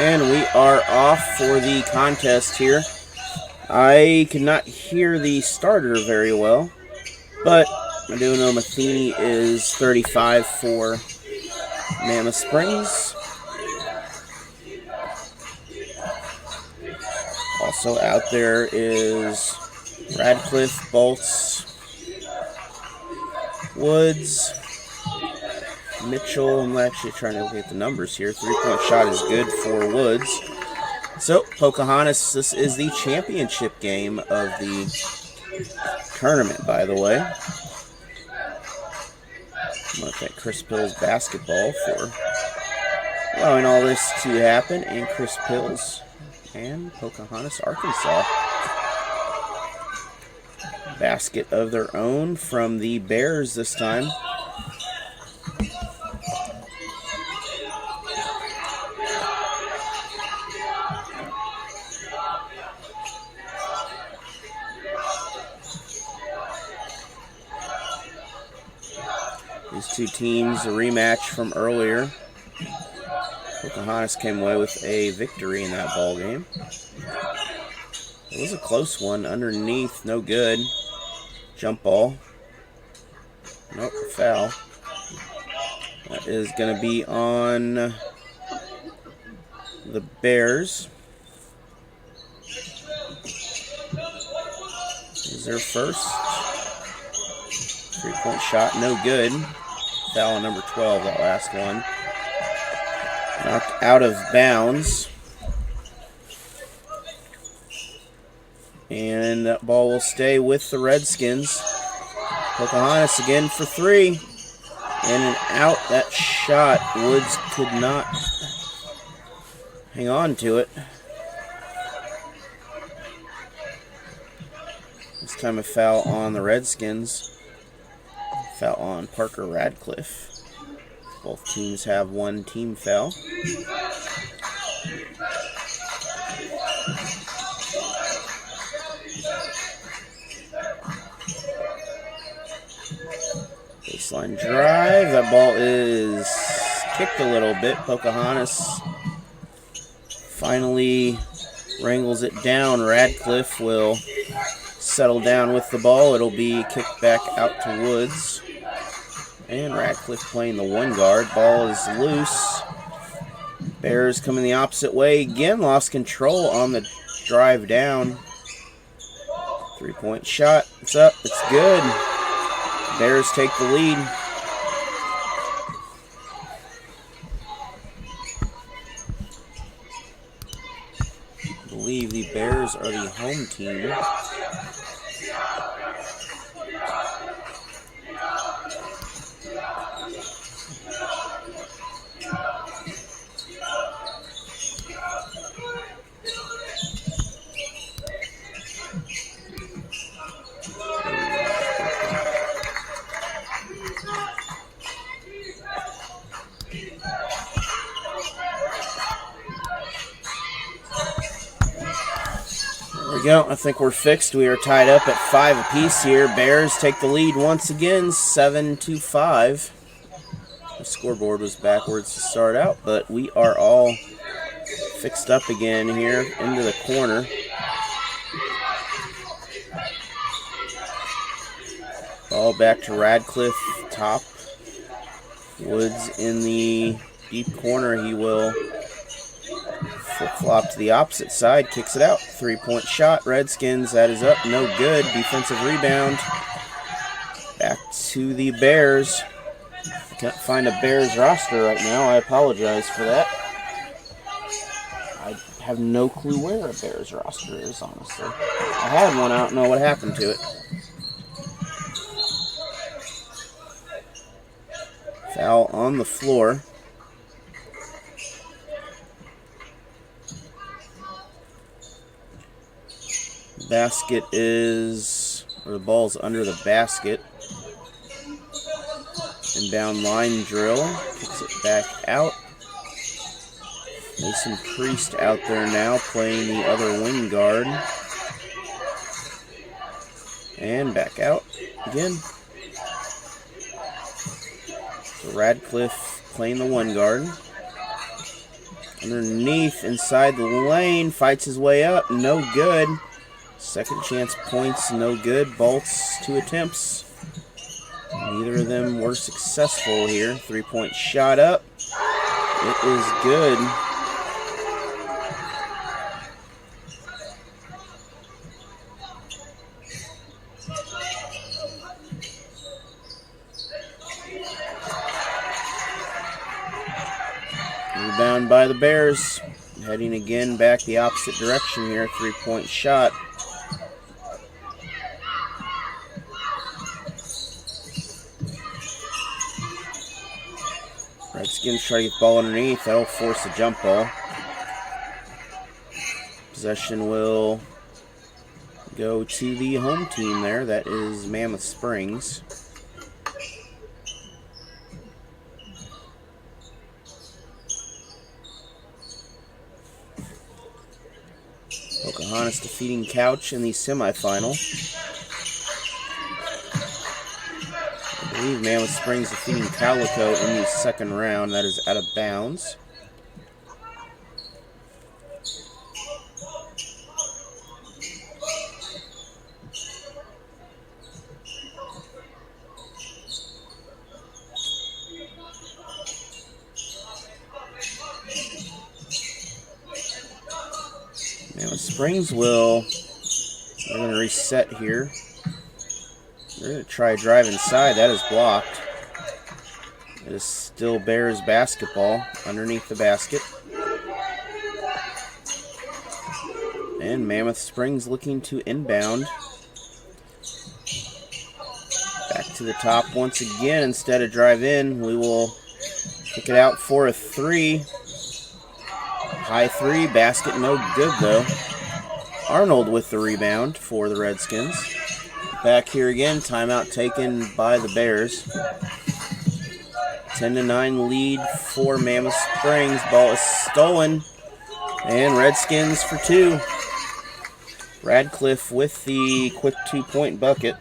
And we are off for the contest here. I cannot hear the starter very well, but I do know Matheny is 35 for Mammoth Springs. Also out there is Radcliffe, Bolts, Woods, Mitchell. I'm actually trying to look at the numbers here. 3-point shot is good for Woods. So, Pocahontas, this is the championship game of the tournament, by the way. I want to thank Chris Pills Basketball for allowing all this to happen, and Chris Pills and Pocahontas, Arkansas. Basket of their own from the Bears this time. These two teams, a rematch from earlier. Pocahontas came away with a victory in that ball game. It was a close one. Underneath, no good. Jump ball. Nope, foul. That is going to be on the Bears. Is their first. 3-point shot, no good. Foul on number 12, that last one. Knocked out of bounds. And that ball will stay with the Redskins. Pocahontas again for three. In and out. That shot, Woods could not hang on to it. This time a foul on the Redskins. Foul on Parker Radcliffe. Both teams have one team foul. Baseline drive. That ball is kicked a little bit. Pocahontas finally wrangles it down. Radcliffe will settle down with the ball. It'll be kicked back out to Woods. And Radcliffe playing the one guard. Ball is loose. Bears coming the opposite way. Again, lost control on the drive down. 3-point shot. It's up. It's good. Bears take the lead. I believe the Bears are the home team. There we go. I think we're fixed. We are tied up at 5 apiece here. Bears take the lead once again, 7-5. The scoreboard was backwards to start out, but we are all fixed up again here into the corner. Ball back to Radcliffe, top. Woods in the deep corner. He will flip-flop to the opposite side, kicks it out. 3-point shot, Redskins, that is up, no good. Defensive rebound. Back to the Bears. I can't find a Bears roster right now. I apologize for that. I have no clue where a Bears roster is, honestly. I had one, I don't know what happened to it. Foul on the floor. Basket is, or the ball's under the basket. Inbound line drill. Kicks it back out. Mason Priest out there now playing the other wing guard. And back out again. So Radcliffe playing the one guard. Underneath, inside the lane, fights his way up, no good. Second chance points, no good. Bolts, 2 attempts. Neither of them were successful here. 3-point shot up. It is good. Rebound by the Bears. Heading again back the opposite direction here. 3-point shot. Redskins try to get the ball underneath. That'll force a jump ball. Possession will go to the home team there. That is Mammoth Springs. Pocahontas defeating Couch in the semifinal. I believe Mammoth Springs defeating Calico in the second round. That is out of bounds. Mammoth Springs they're going to reset here. They're going to try a drive inside. That is blocked. It is still Bears basketball underneath the basket. And Mammoth Springs looking to inbound. Back to the top once again. Instead of drive in, we will kick it out for a 3. High 3, basket no good though. Arnold with the rebound for the Redskins. Back here again, timeout taken by the Bears. 10-9 lead for Mammoth Springs. Ball is stolen. And Redskins for 2. Radcliffe with the quick 2-point bucket.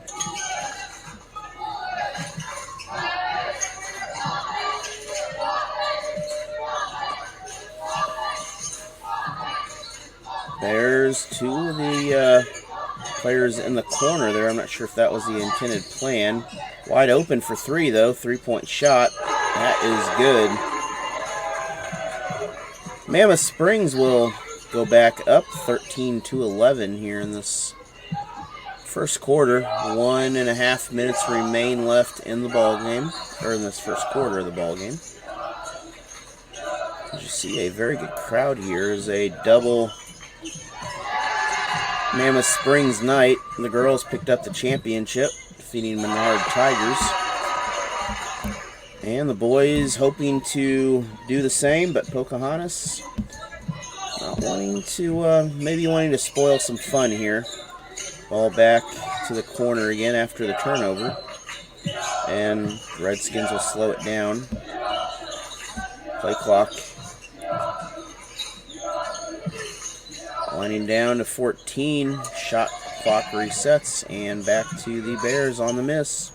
There's 2 of the players in the corner there. I'm not sure if that was the intended plan. Wide open for 3, though. 3-point shot. That is good. Mammoth Springs will go back up 13-11 here in this first quarter. 1.5 minutes remain left in the ball game, or in this first quarter of the ball game. As you see, a very good crowd here. Is a double Mammoth Springs night. The girls picked up the championship, defeating Menard Tigers. And the boys hoping to do the same, but Pocahontas not wanting to, maybe wanting to spoil some fun here. Ball back to the corner again after the turnover. And Redskins will slow it down. Play clock winding down to 14. Shot clock resets, and back to the Bears on the miss.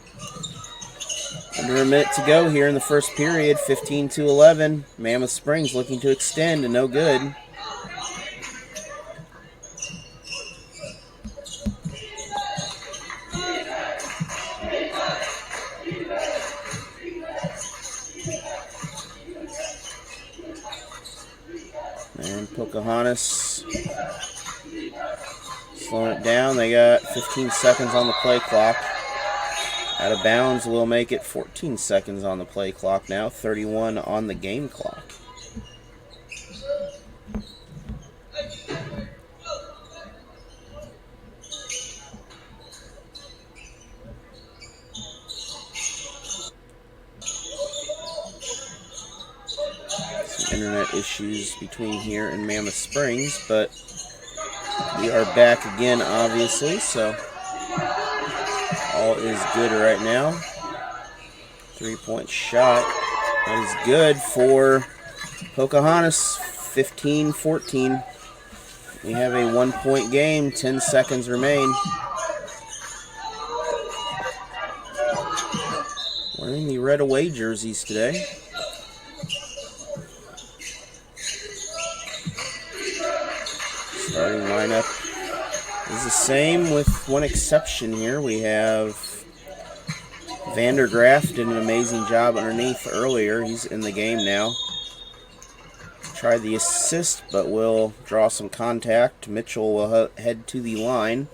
Under a minute to go here in the first period. 15-11. Mammoth Springs looking to extend, and no good. And Pocahontas slowing it down. They got 15 seconds on the play clock. Out of bounds will make it 14 seconds on the play clock now. 31 on the game clock. Some internet issues between here and Mammoth Springs, but we are back again, obviously, so all is good right now. 3-point shot. That is good for Pocahontas. 15-14. We have a 1-point game. 10 seconds remain. Wearing the red away jerseys today. Starting lineup is the same with one exception here. We have Vandergraaf did an amazing job underneath earlier. He's in the game now. Tried the assist, but will draw some contact. Mitchell will head to the line.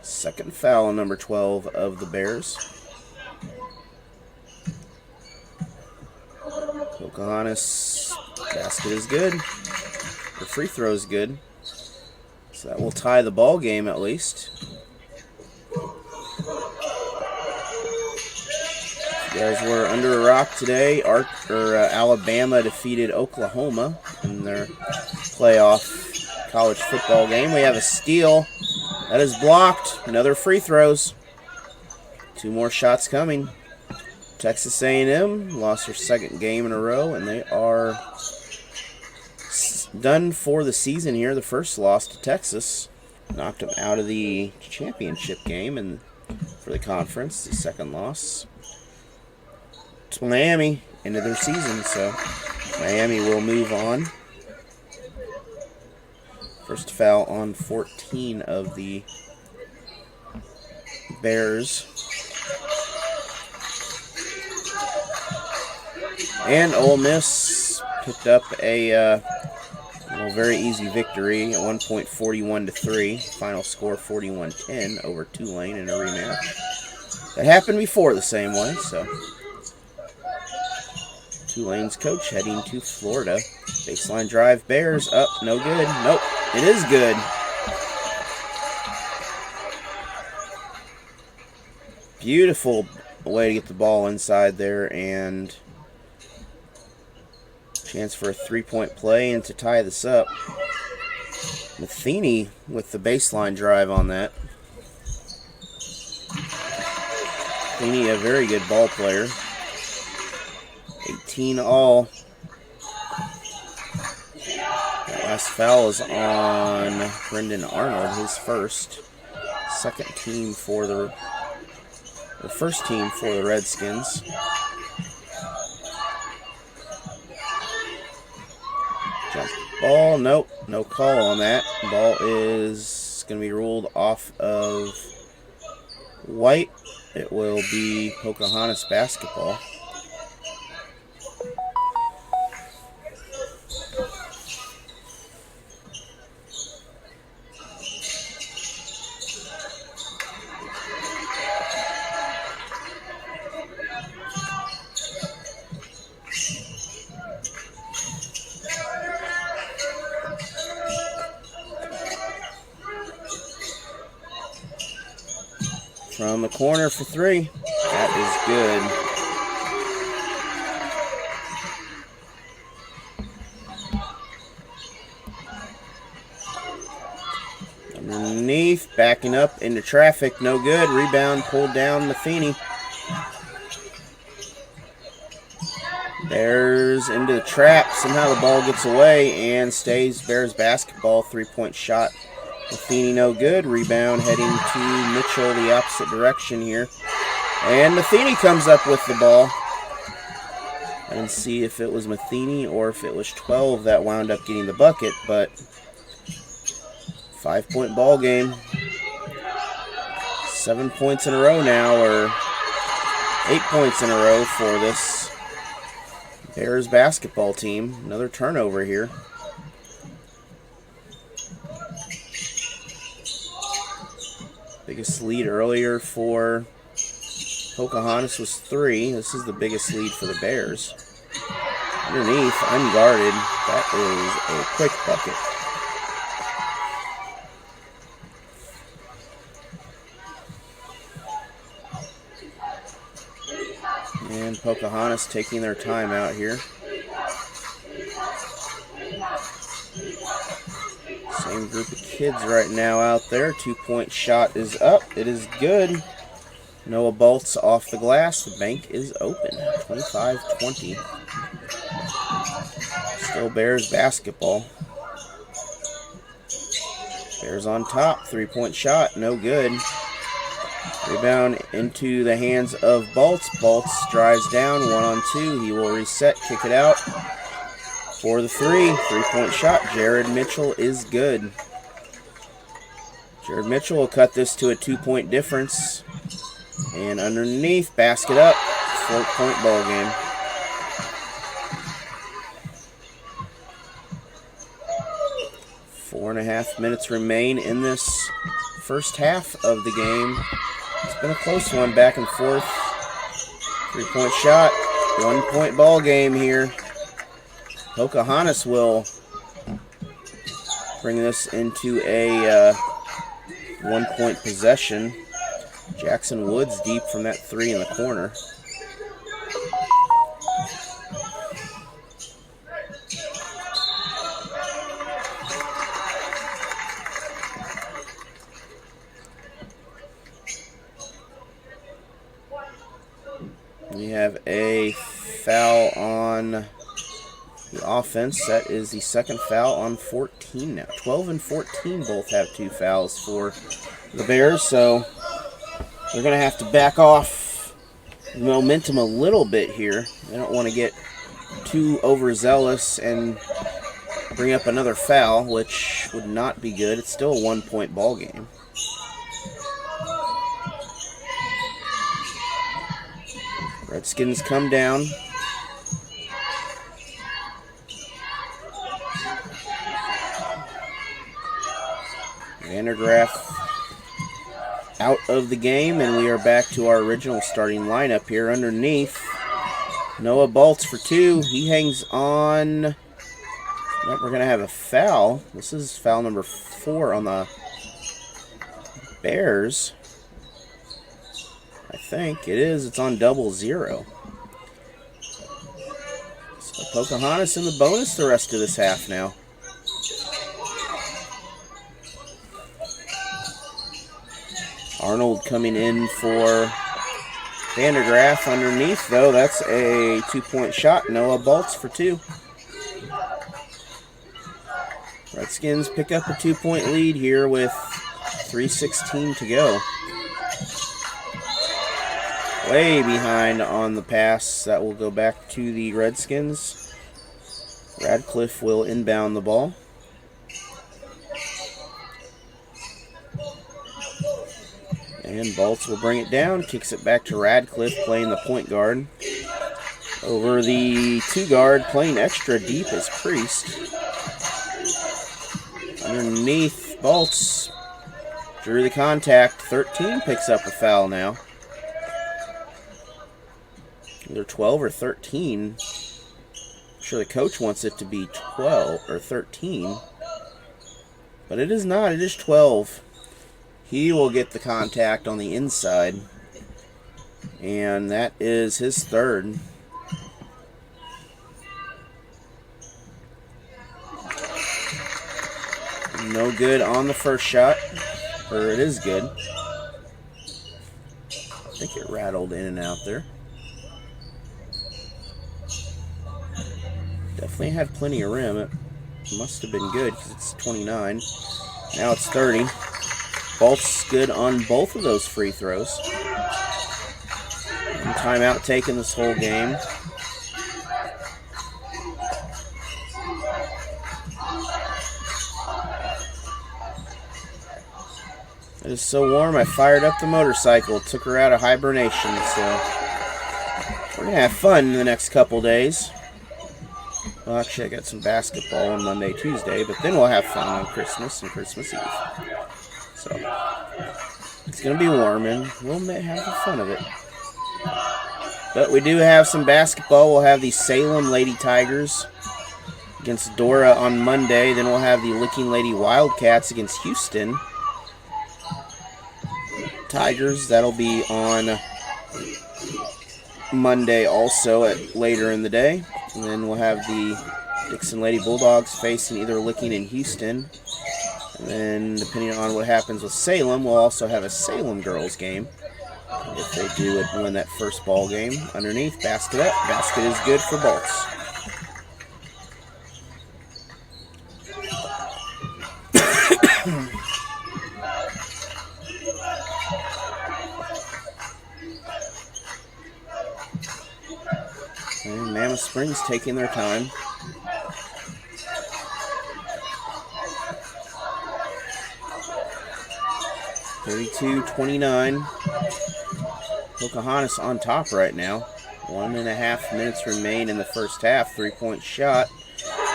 Second foul on number 12 of the Bears. Pocahontas basket is good. The free throw is good. So that will tie the ball game at least. You guys were under a rock today. Alabama defeated Oklahoma in their playoff college football game. We have a steal. That is blocked. Another free throws. 2 more shots coming. Texas A&M lost their second game in a row, and they are done for the season here. The first loss to Texas knocked them out of the championship game and for the conference. The second loss to Miami, end of their season, so Miami will move on. First foul on 14 of the Bears. And Ole Miss picked up a very easy victory at 41-3. Final score 41-10 over Tulane in a rematch. That happened before the same way, so Tulane's coach heading to Florida. Baseline drive, Bears up, no good. Nope, it is good. Beautiful way to get the ball inside there, and chance for a 3-point play and to tie this up. Matheny with the baseline drive on that. Matheny, a very good ball player. 18 all. That last foul is on Brendan Arnold, his first. Second team for the first team for the Redskins. Jump ball, nope, no call on that. Ball is going to be ruled off of White. It will be Pocahontas basketball. From the corner for 3. That is good. Underneath, backing up into traffic, no good. Rebound pulled down Matheny. Bears into the trap. Somehow the ball gets away and stays Bears basketball. 3-point shot. Matheny no good. Rebound heading to Mitchell the opposite direction here. And Matheny comes up with the ball. I didn't see if it was Matheny or if it was 12 that wound up getting the bucket, but 5-point ball game. 7 points in a row now, or 8 points in a row for this Bears basketball team. Another turnover here. Biggest lead earlier for Pocahontas was 3. This is the biggest lead for the Bears. Underneath, unguarded. That is a quick bucket. And Pocahontas taking their time out here. Same group of kids right now out there. 2-point shot is up. It is good. Noah Bolt's off the glass. The bank is open. 25-20. Still Bears basketball. Bears on top. 3-point shot. No good. Rebound into the hands of Bolts. Bolts drives down. 1-on-2. He will reset. Kick it out. For the three-point shot, Jared Mitchell is good. Jared Mitchell will cut this to a 2-point difference. And underneath, basket up, 4-point ball game. Four and a half minutes remain in this first half of the game. It's been a close one, back and forth. 3-point shot, 1-point ball game here. Pocahontas will bring this into a 1-point possession. Jackson Woods deep from that three in the corner. We have a foul on the offense. That is the second foul on 14 now. 12 and 14 both have 2 fouls for the Bears, so they're going to have to back off the momentum a little bit here. They don't want to get too overzealous and bring up another foul, which would not be good. It's still a 1-point ball game. Redskins come down. Vandergraff out of the game, and we are back to our original starting lineup here. Underneath, Noah Baltz for 2. He hangs on. Nope, we're going to have a foul. This is foul number 4 on the Bears. I think it is. It's on 0-0. So Pocahontas in the bonus the rest of this half now. Arnold coming in for Vandergraff. Underneath, though, that's a 2-point shot. Noah Baltz for 2. Redskins pick up a 2-point lead here with 3:16 to go. Way behind on the pass. That will go back to the Redskins. Radcliffe will inbound the ball. And Baltz will bring it down, kicks it back to Radcliffe, playing the point guard. Over the 2-guard, playing extra deep is Priest. Underneath, Baltz drew the contact. 13 picks up a foul now. Either 12 or 13. I'm sure the coach wants it to be 12 or 13. But it is not. It is 12. He will get the contact on the inside. And that is his third. No good on the first shot. Or it is good. I think it rattled in and out there. Definitely had plenty of rim. It must have been good because it's 29. Now it's 30. Baltz good on both of those free throws. And timeout taken this whole game. It is so warm, I fired up the motorcycle. Took her out of hibernation, so we're going to have fun in the next couple days. Well, actually, I got some basketball on Monday, Tuesday, but then we'll have fun on Christmas and Christmas Eve. So, it's going to be warm, and we'll have the fun of it. But we do have some basketball. We'll have the Salem Lady Tigers against Dora on Monday. Then we'll have the Licking Lady Wildcats against Houston Tigers. That'll be on Monday also later in the day. And then we'll have the Dixon Lady Bulldogs facing either Licking in Houston. And then, depending on what happens with Salem, we'll also have a Salem girls game. If they do win that first ball game. Underneath, basket up. Basket is good for Baltz. And Mammoth Springs taking their time. 32-29. Pocahontas on top right now. 1.5 minutes remain in the first half. 3-point shot.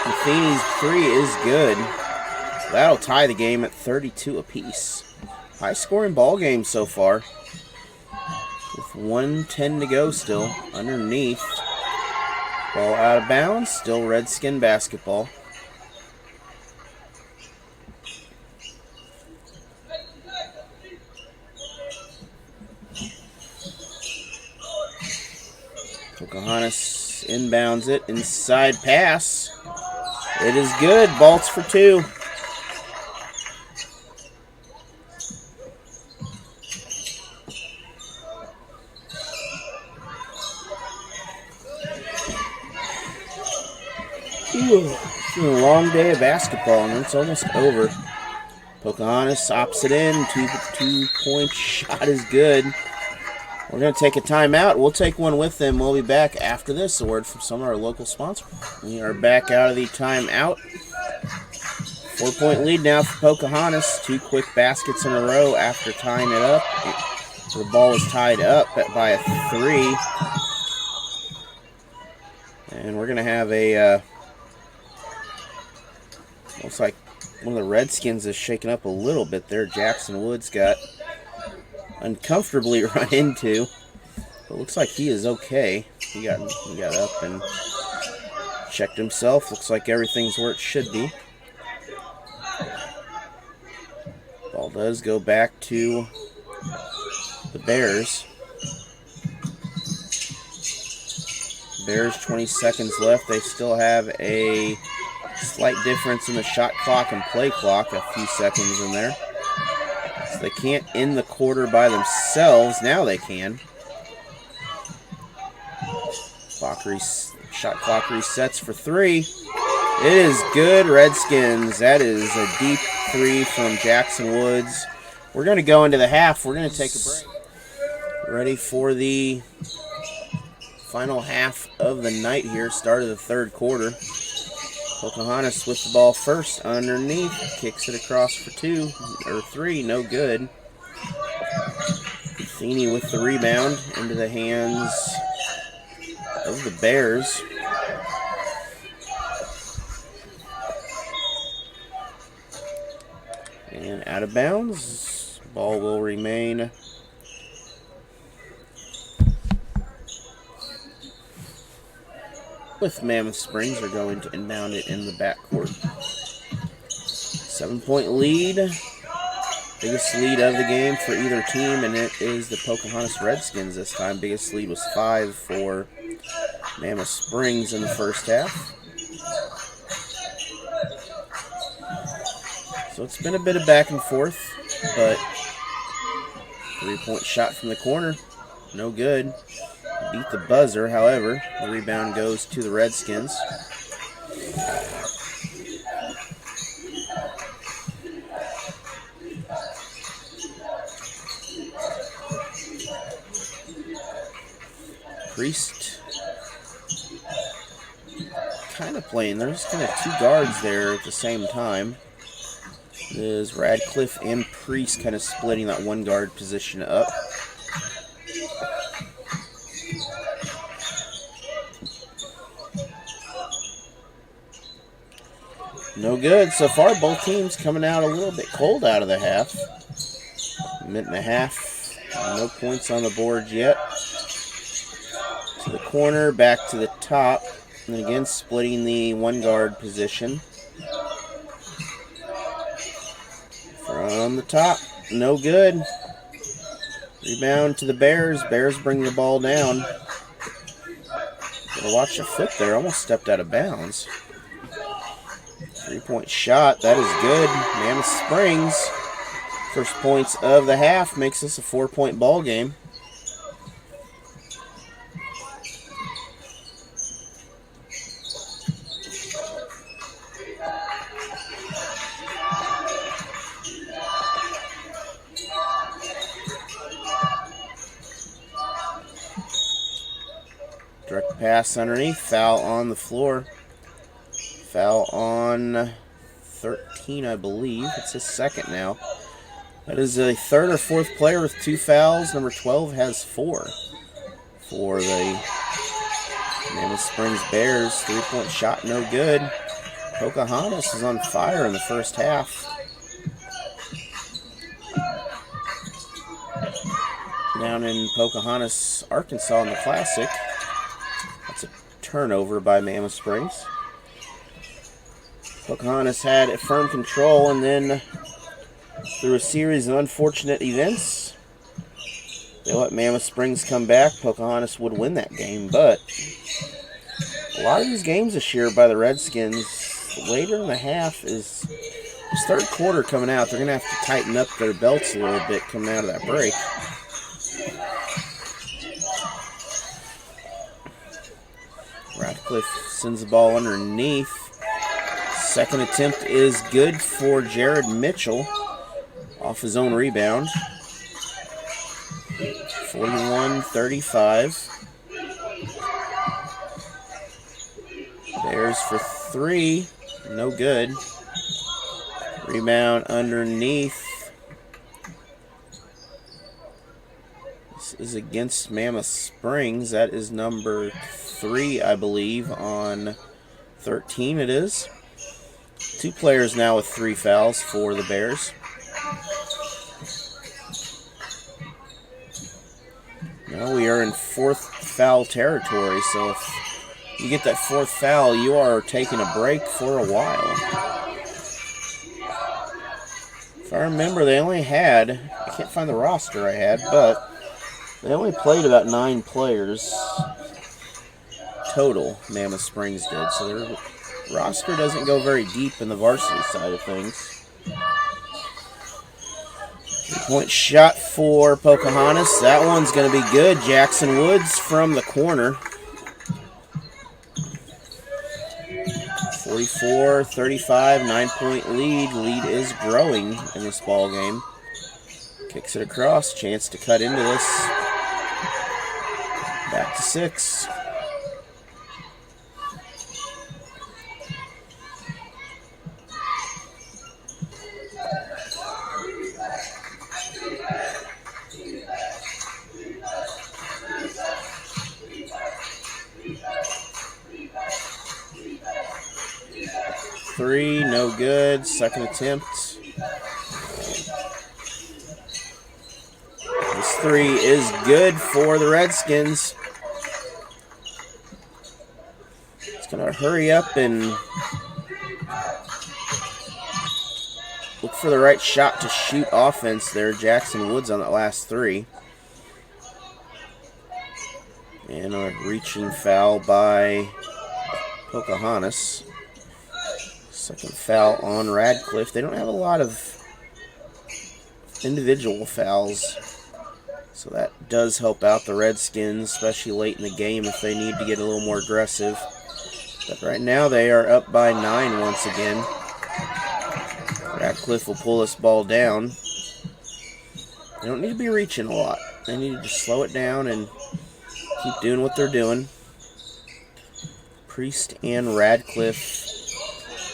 Buffini's three is good. That'll tie the game at 32 apiece. High-scoring ball game so far. With 1:10 to go still. Underneath. Ball out of bounds. Still Redskin basketball. Pocahontas inbounds it. Inside pass. It is good. Balls for two. It's been a long day of basketball, and it's almost over. Pocahontas opts it in. Two-point shot is good. We're going to take a timeout. We'll take one with them. We'll be back after this. A word from some of our local sponsors. We are back out of the timeout. 4-point lead now for Pocahontas. 2 quick baskets in a row after tying it up. The ball is tied up by a 3. And we're going to have a... looks like one of the Redskins is shaking up a little bit there. Jackson Woods got uncomfortably run into. But looks like he is okay. He got up and checked himself. Looks like everything's where it should be. Ball does go back to the Bears. Bears 20 seconds left. They still have a slight difference in the shot clock and play clock. A few seconds in there. So they can't end the quarter by themselves. Now they can. Shot clock resets for 3. It is good, Redskins. That is a deep 3 from Jackson Woods. We're going to go into the half. We're going to take a break. Ready for the final half of the night here. Start of the third quarter. Pocahontas with the ball first underneath. Kicks it across for 3. No good. Buffini with the rebound into the hands of the Bears. And out of bounds. Ball will remain with Mammoth Springs. Are going to inbound it in the backcourt. 7-point lead. Biggest lead of the game for either team, and it is the Pocahontas Redskins this time. Biggest lead was 5 for Mammoth Springs in the first half. So it's been a bit of back and forth, but 3-point shot from the corner. No good. Beat the buzzer, however. The rebound goes to the Redskins. Priest kind of playing. There's kind of 2 guards there at the same time. It is Radcliffe and Priest kind of splitting that 1 guard position up. No good. So far, both teams coming out a little bit cold out of the half. Minute and a half. No points on the board yet. To the corner, back to the top. And again, splitting the 1 guard position. From the top. No good. Rebound to the Bears. Bears bring the ball down. Gotta watch the foot there. Almost stepped out of bounds. 3-point shot. That is good. Mammoth Springs. First points of the half makes this a 4-point ball game. Direct pass underneath. Foul on the floor. Foul on 13, I believe. It's his second now. That is a third or fourth player with 2 fouls. Number 12 has 4 for the Mammoth Springs Bears. 3-point shot, no good. Pocahontas is on fire in the first half. Down in Pocahontas, Arkansas in the Classic. That's a turnover by Mammoth Springs. Pocahontas had a firm control, and then through a series of unfortunate events, they let Mammoth Springs come back. Pocahontas would win that game, but a lot of these games this year by the Redskins, later in the half is this third quarter coming out. They're going to have to tighten up their belts a little bit coming out of that break. Radcliffe sends the ball underneath. Second attempt is good for Jared Mitchell off his own rebound. 41-35. Bears for 3. No good. Rebound underneath. This is against Mammoth Springs. That is number 3, I believe, on 13 it is. 2 players now with 3 fouls for the Bears. Now we are in 4th foul territory, so if you get that 4th foul, you are taking a break for a while. If I remember, they only had, I can't find the roster I had, but they only played about 9 players total, Mammoth Springs did, so their roster doesn't go very deep in the varsity side of things. 3-point shot for Pocahontas. That one's going to be good. Jackson Woods from the corner. 44-35, 9-point lead. Lead is growing in this ball game. Kicks it across. Chance to cut into this. Back to 6. Three, no good. Second attempt. This 3 is good for the Redskins. It's going to hurry up and look for the right shot to shoot offense there. Jackson Woods on that last 3. And a reaching foul by Pocahontas. Second foul on Radcliffe. They don't have a lot of individual fouls, so that does help out the Redskins, especially late in the game if they need to get a little more aggressive. But right now they are up by 9 once again. Radcliffe will pull this ball down. They don't need to be reaching a lot. They need to just slow it down and keep doing what they're doing. Priest and Radcliffe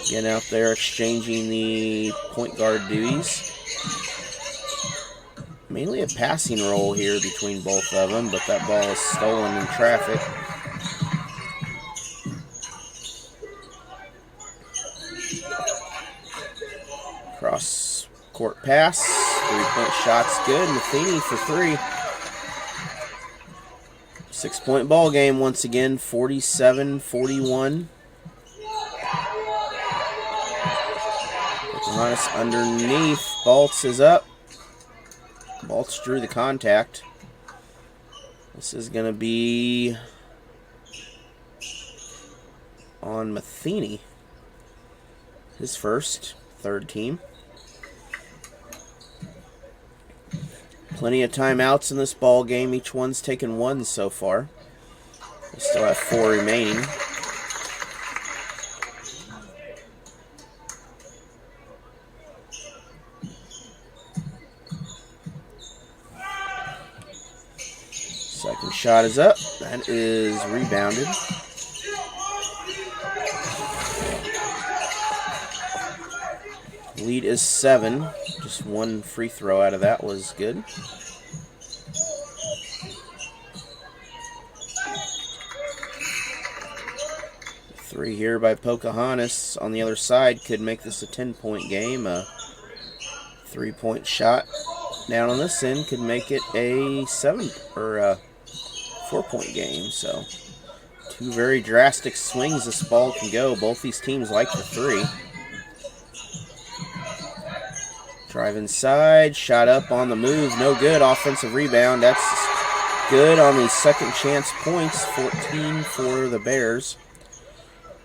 getting out there, exchanging the point guard duties. Mainly a passing role here between both of them, but that ball is stolen in traffic. Cross court pass. 3-point shot's good. Matheny for 3. 6-point ball game once again, 47-41. Pocahontas underneath. Baltz is up. Baltz drew the contact. This is going to be on Matheny. His first, 3rd team. Plenty of timeouts in this ball game. Each one's taken 1 so far. We still have 4 remaining. Second shot is up. That is rebounded. Lead is 7. Just one free throw out of that was good. Three here by Pocahontas on the other side could make this a 10-point game. A 3-point shot down on this end could make it a 4-point game. So two very drastic swings this ball can go. Both these teams like the three. Drive inside, shot up on the move, no good. Offensive rebound, that's good on the second chance points. 14 for the Bears.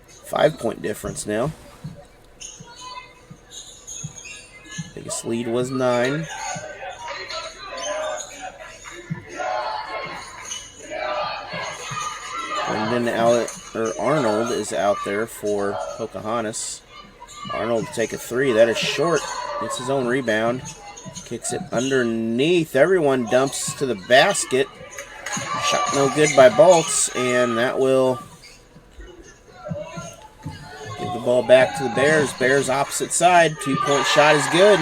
5-point difference now. Biggest lead was 9. Arnold is out there for Pocahontas. Arnold will take a 3. That is short. Gets his own rebound. Kicks it underneath. Everyone dumps to the basket. Shot no good by Baltz, and that will give the ball back to the Bears. Bears opposite side. 2-point shot is good.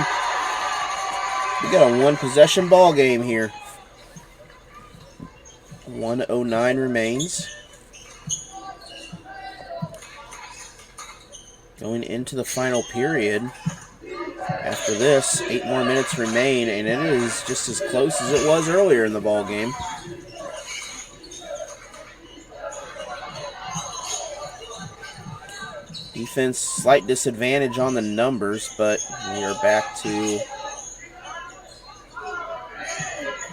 We got a 1-possession ball game here. 1:09 remains. Going into the final period. After this, 8 more minutes remain, and it is just as close as it was earlier in the ball game. Defense, slight disadvantage on the numbers, but we are back to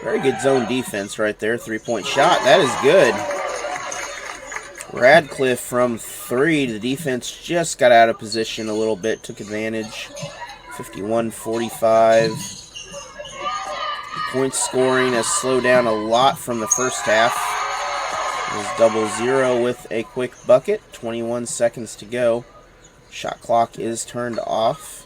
very good zone defense right there. 3-point shot. That is good. Radcliffe from 3. The defense just got out of position a little bit, took advantage. 51-45. Points scoring has slowed down a lot from the first half. It was 0-0 with a quick bucket. 21 seconds to go. Shot clock is turned off.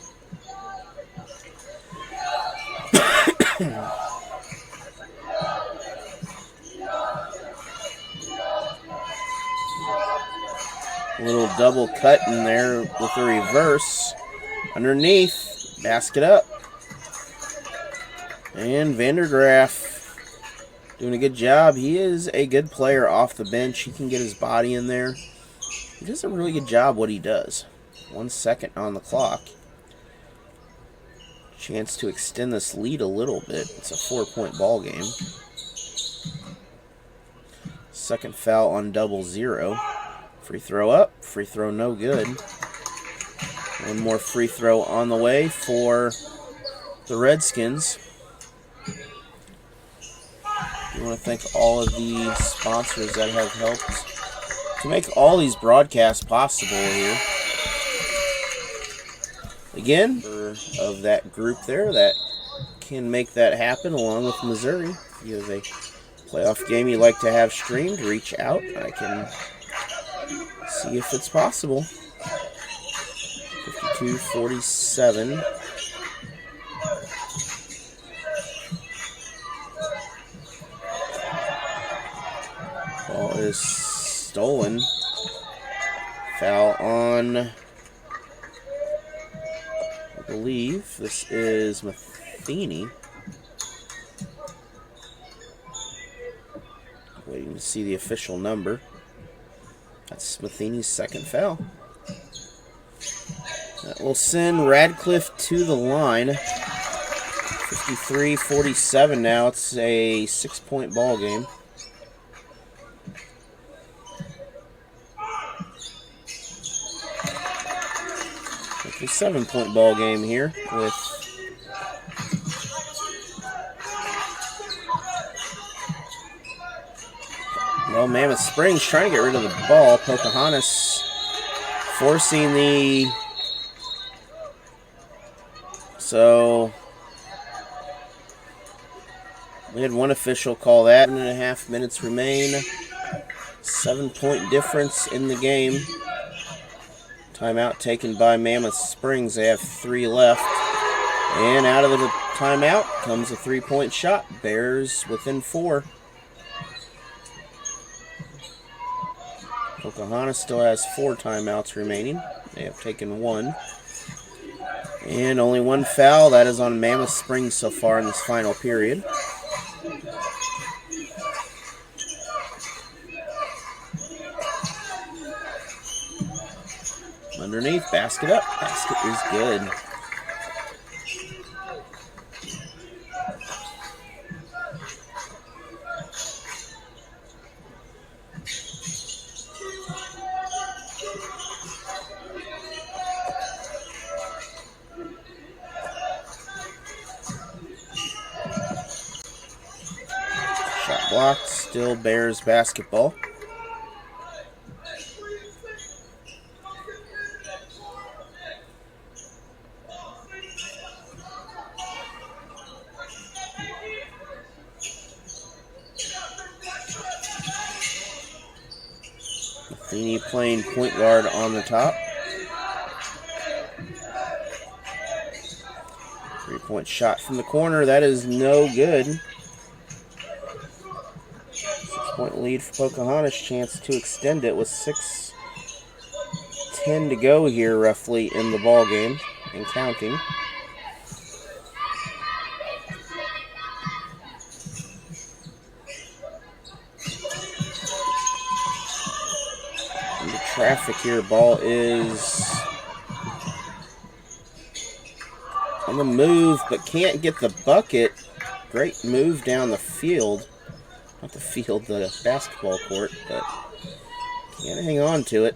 A little double cut in there with the reverse. Underneath. Basket up. And Vandergraaf doing a good job. He is a good player off the bench. He can get his body in there. He does a really good job what he does. 1 second on the clock. Chance to extend this lead a little bit. It's a 4-point ball game. Second foul on 0-0. Free throw up. Free throw no good. One more free throw on the way for the Redskins. We want to thank all of the sponsors that have helped to make all these broadcasts possible here. Again, of that group there that can make that happen, along with Missouri. If you have a playoff game you'd like to have streamed, reach out. I can see if it's possible. 52-47. Ball is stolen. Foul on, I believe this is Matheny. Waiting to see the official number. That's Matheny's second foul. That will send Radcliffe to the line. 53-47 now. It's a 6-point ball game. It's a 7-point ball game here with Mammoth Springs trying to get rid of the ball. Pocahontas forcing the... So we had one official call that. 1.5 minutes remain. 7-point difference in the game. Timeout taken by Mammoth Springs. They have 3 left. And out of the timeout comes a 3-point shot. Bears within 4. Pocahontas still has 4 timeouts remaining. They have taken 1. And only one foul. That is on Mammoth Springs so far in this final period. Underneath, basket up. Basket is good. Shot blocked. Still Bears basketball. Matheny playing point guard on the top. 3-point shot from the corner. That is no good. 6-point lead for Pocahontas. Chance to extend it with 6:10 to go here roughly in the ball game and counting. Into traffic here. Ball is on the move, but can't get the bucket. Great move down the field. Not the field, the basketball court, but can't hang on to it.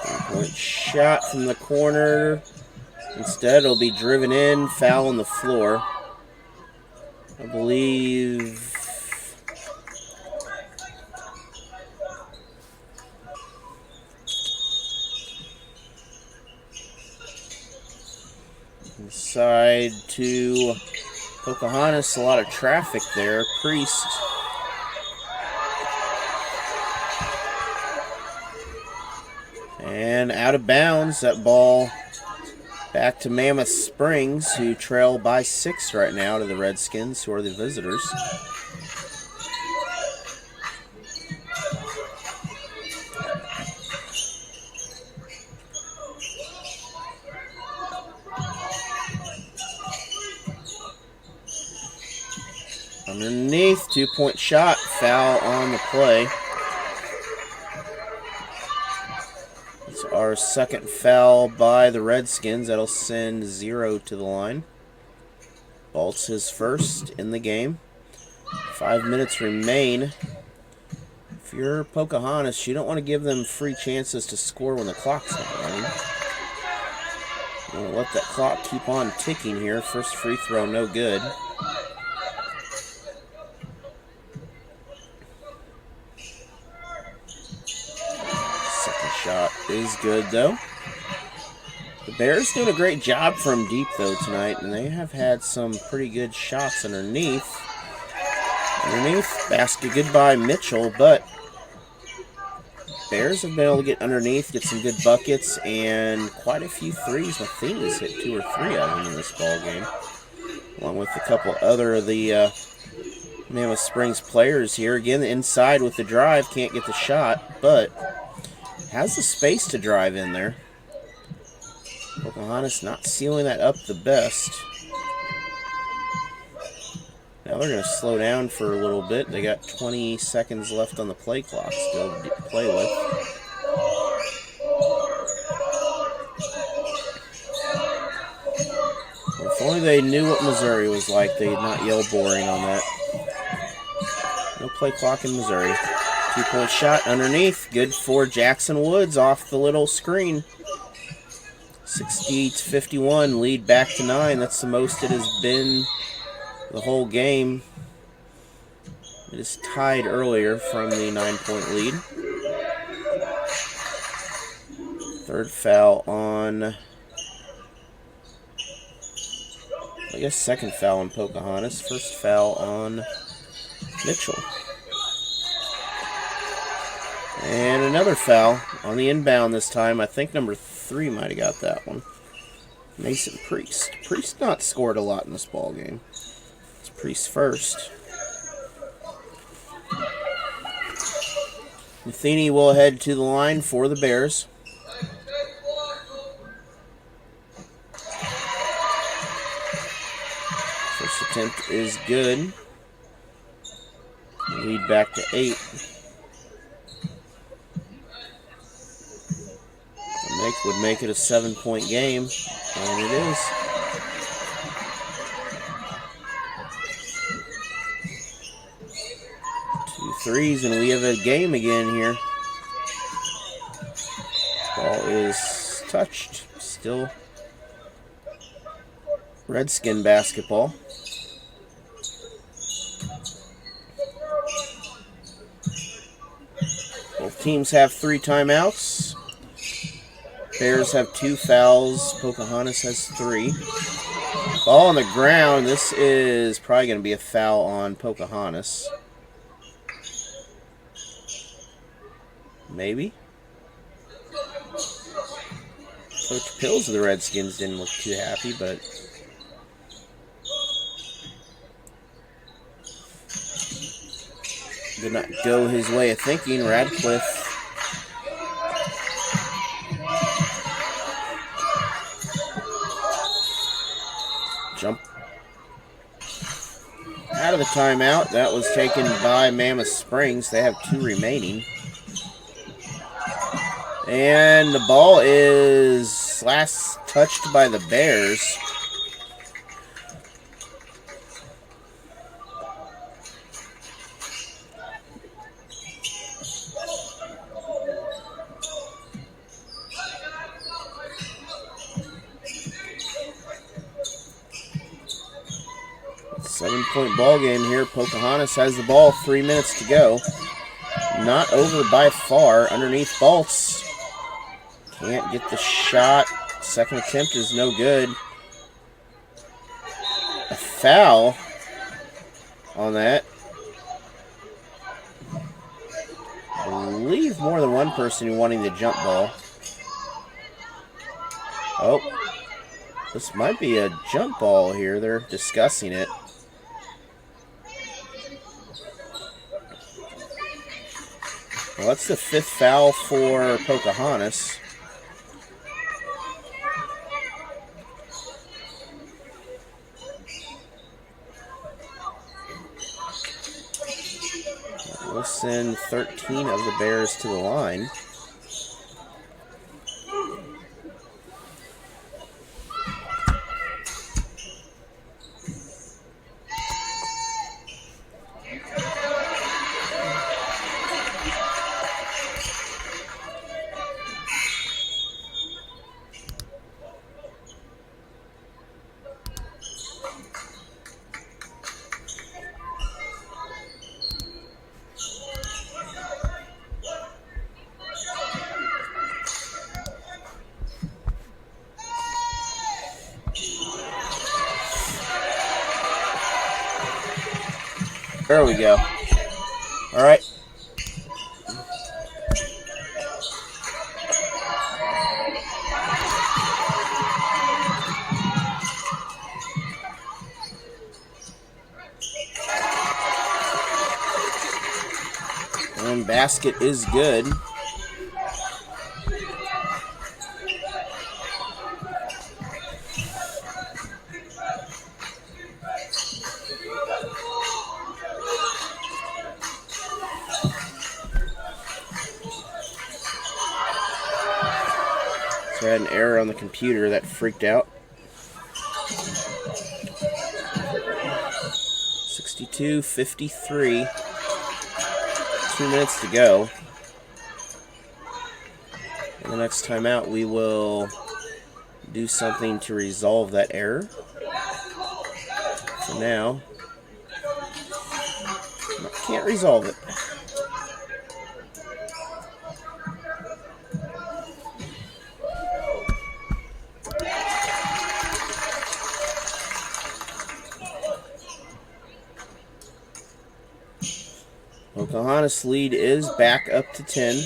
Three-point shot from the corner. Instead, it'll be driven in, foul on the floor. I believe inside to Pocahontas. A lot of traffic there. Priest. And out of bounds. That ball back to Mammoth Springs, who trail by 6 right now to the Redskins, who are the visitors. Underneath, 2-point shot, foul on the play. It's our second foul by the Redskins. That'll send 0 to the line. Bolt's his first in the game. 5 minutes remain. If you're Pocahontas, you don't want to give them free chances to score when the clock's not running. You want to let that clock keep on ticking here. First free throw, no good. Shot is good, though. The Bears doing a great job from deep, though, tonight, and they have had some pretty good shots underneath. Basket good by Mitchell, but Bears have been able to get underneath, get some good buckets, and quite a few threes. Matheny's hit 2 or 3 of them in this ball game, along with a couple other of the Mammoth Springs players here. Again, inside with the drive, can't get the shot, but has the space to drive in there. Pocahontas not sealing that up the best. Now they're going to slow down for a little bit. They got 20 seconds left on the play clock still to play with. Well, if only they knew what Missouri was like, they'd not yell boring on that. No play clock in Missouri. 2-point shot underneath. Good for Jackson Woods off the little screen. 60-51. Lead back to 9. That's the most it has been the whole game. It is tied earlier from the 9-point lead. Third foul on... I guess second foul on Pocahontas. First foul on Mitchell. And another foul on the inbound this time. I think number 3 might have got that one. Mason Priest. Priest not scored a lot in this ball game. It's Priest first. Matheny will head to the line for the Bears. First attempt is good. Lead back to 8. Would make it a 7-point game, and it is. Two threes, and we have a game again here. Ball is touched. Still Redskin basketball. Both teams have 3 timeouts. Bears have 2 fouls. Pocahontas has 3. Ball on the ground. This is probably going to be a foul on Pocahontas. Maybe. Coach Pills of the Redskins didn't look too happy, but did not go his way of thinking. Radcliffe jump out of the timeout. That was taken by Mammoth Springs. They have 2 remaining. And the ball is last touched by the Bears. Seven-point ball game here. Pocahontas has the ball. 3 minutes to go. Not over by far. Underneath Baltz. Can't get the shot. Second attempt is no good. A foul on that. I believe more than one person wanting the jump ball. Oh, this might be a jump ball here. They're discussing it. Well, that's the 5th foul for Pocahontas. We'll send 13 of the Bears to the line. There we go. All right. And basket is good. So I had an error on the computer that freaked out. 62-53. 2 minutes to go. And the next time out, we will do something to resolve that error. For now, can't resolve it. Pocahontas lead is back up to 10.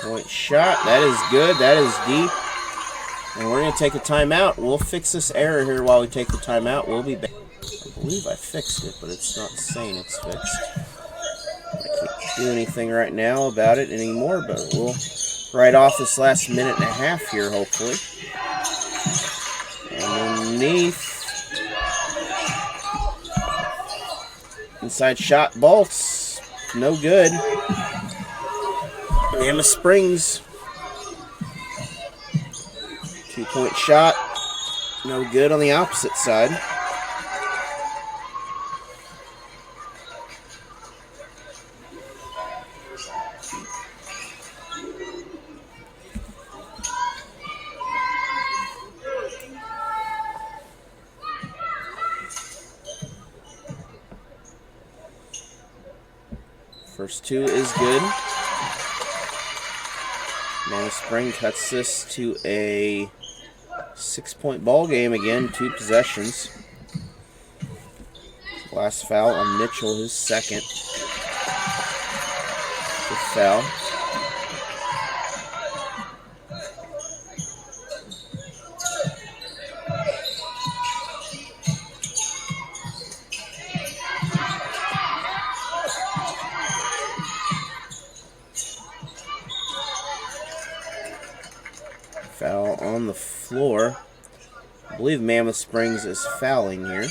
Point shot. That is good. That is deep. And we're going to take a timeout. We'll fix this error here while we take the timeout. We'll be back. I believe I fixed it, but it's not saying it's fixed. I can't do anything right now about it anymore, but we'll write off this last minute and a half here, hopefully. And underneath. Inside shot, Bolts. No good. Mammoth Springs. 2-point shot. No good on the opposite side. First two is good. Mammoth Spring cuts this to a 6-point ball game again, 2 possessions. Last foul on Mitchell, his second. Good foul. Foul on the floor. I believe Mammoth Springs is fouling here.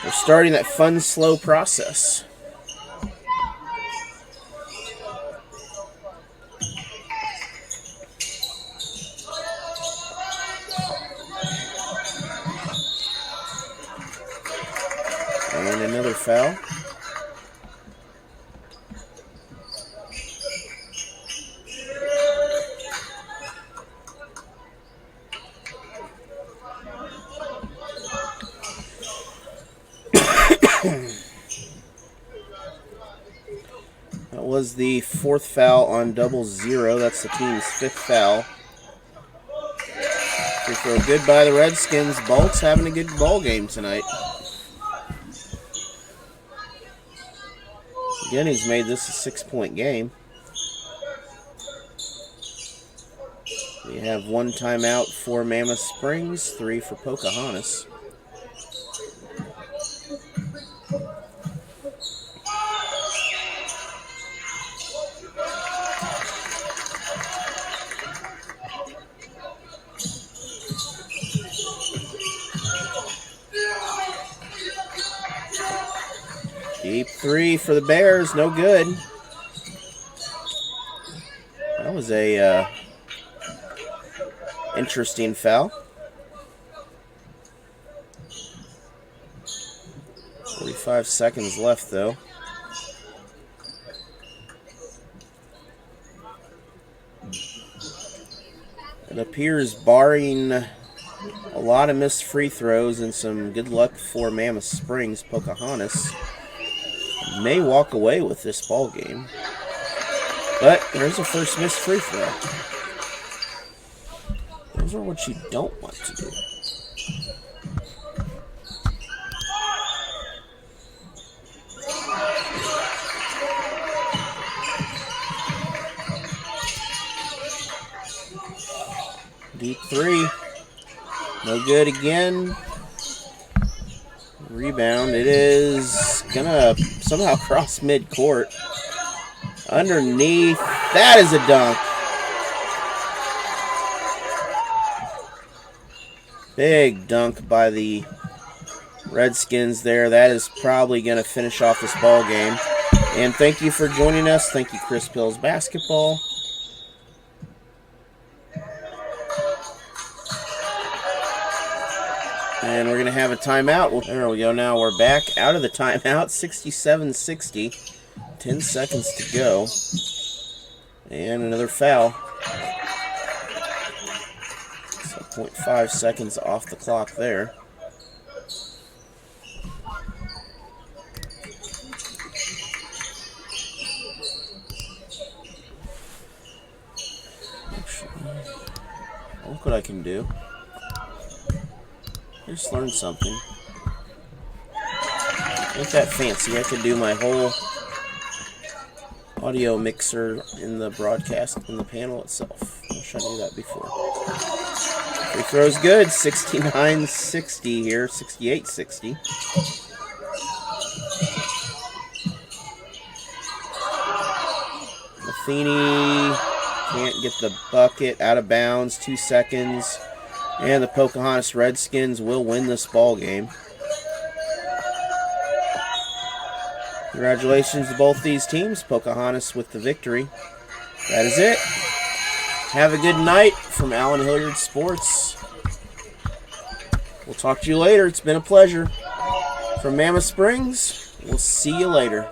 We're starting that fun, slow process. And another foul. That was the 4th foul on 0-0. That's the team's 5th foul. Free throw good by the Redskins. Bolt's having a good ball game tonight. Again, he's made this a 6-point game. We have 1 timeout for Mammoth Springs, 3 for Pocahontas. Deep 3 for the Bears, no good. That was a interesting foul. 45 seconds left, though. It appears, barring a lot of missed free throws and some good luck for Mammoth Springs, Pocahontas may walk away with this ball game. But there's a first missed free throw. Those are what you don't want to do. Deep 3. No good again. Rebound. It is gonna somehow cross midcourt. Underneath. That is a dunk. Big dunk by the Redskins there. That is probably going to finish off this ball game. And thank you for joining us. Thank you, Chris Pills Basketball. And we're going to have a timeout. There we go. Now we're back out of the timeout. 67-60. 10 seconds to go. And another foul. So 0.5 seconds off the clock there. Look what I can do. I just learned something. Ain't that fancy. I could do my whole audio mixer in the broadcast, in the panel itself. I wish I knew that before. Free throw's good. 69-60 here. 68-60. Matheny can't get the bucket. Out of bounds. 2 seconds. And the Pocahontas Redskins will win this ball game. Congratulations to both these teams. Pocahontas with the victory. That is it. Have a good night from Allen Hilliard Sports. We'll talk to you later. It's been a pleasure. From Mammoth Springs, we'll see you later.